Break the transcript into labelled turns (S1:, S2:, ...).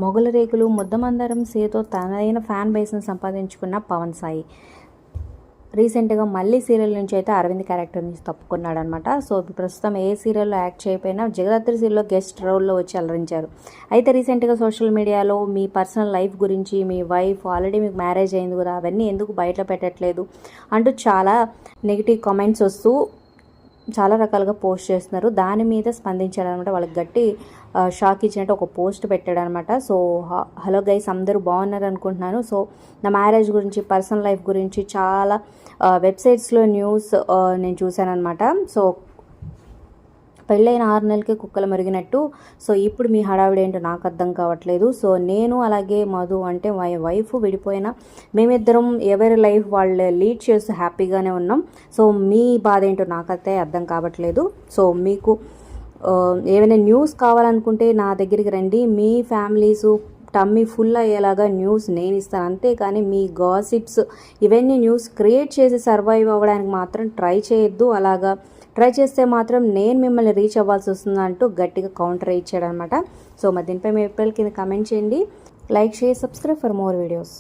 S1: మొగల రేకులు, ముద్దమందారం సీతో తనదైన ఫ్యాన్ బేస్ని సంపాదించుకున్న పవన్ సాయి రీసెంట్గా మళ్ళీ సీరియల్ నుంచి అయితే అరవింద్ క్యారెక్టర్ నుంచి తప్పుకున్నాడు అనమాట. సో ప్రస్తుతం ఏ సీరియల్లో యాక్ట్ చేయకపోయినా జగదాత్రి సీరియల్లో గెస్ట్ రోల్లో వచ్చి అలరించారు. అయితే రీసెంట్గా సోషల్ మీడియాలో మీ పర్సనల్ లైఫ్ గురించి, మీ వైఫ్ ఆల్రెడీ మీకు మ్యారేజ్ అయింది కదా, అవన్నీ ఎందుకు బయట పెట్టట్లేదు అంటూ చాలా నెగిటివ్ కామెంట్స్ వస్తూ చాలా రకాలుగా పోస్ట్ చేస్తున్నారు. దాని మీద స్పందించాడనమాట. వాళ్ళకి గట్టి షాక్ ఇచ్చినట్టు ఒక పోస్ట్ పెట్టాడనమాట. సో హలో గైస్, అందరూ బాగున్నారు అనుకుంటున్నాను. సో నా మ్యారేజ్ గురించి, పర్సనల్ లైఫ్ గురించి చాలా వెబ్సైట్స్లో న్యూస్ నేను చూశానమాట. సో పెళ్ళైన 6 నెలలకి కుక్కలు మరిగినట్టు. సో ఇప్పుడు మీ హడావిడి ఏంటో నాకు అర్థం కావట్లేదు. సో నేను అలాగే మధు అంటే మా వైఫ్ విడిపోయినా మేమిద్దరం ఎవరి లైఫ్ వాళ్ళు లీడ్ చేస్తూ హ్యాపీగానే ఉన్నాం. సో మీ బాధ ఏంటో నాకైతే అర్థం కావట్లేదు. సో మీకు ఏమైనా న్యూస్ కావాలనుకుంటే నా దగ్గరికి రండి. మీ ఫ్యామిలీసు టమ్మీ ఫుల్ అయ్యేలాగా న్యూస్ నేను ఇస్తాను. అంతేకాని మీ గాసిప్స్ ఇవన్నీ న్యూస్ క్రియేట్ చేసి సర్వైవ్ అవ్వడానికి మాత్రం ట్రై చేయొద్దు. అలాగా ట్రై చేస్తే మాత్రం నేను మిమ్మల్ని రీచ్ అవ్వాల్సి వస్తుందంటూ గట్టిగా కౌంటర్ ఇచ్చాడనమాట. సో మరి దీనిపై మీ అభిప్రాయాలు కింద కమెంట్ చేయండి. Like, share, subscribe for more videos.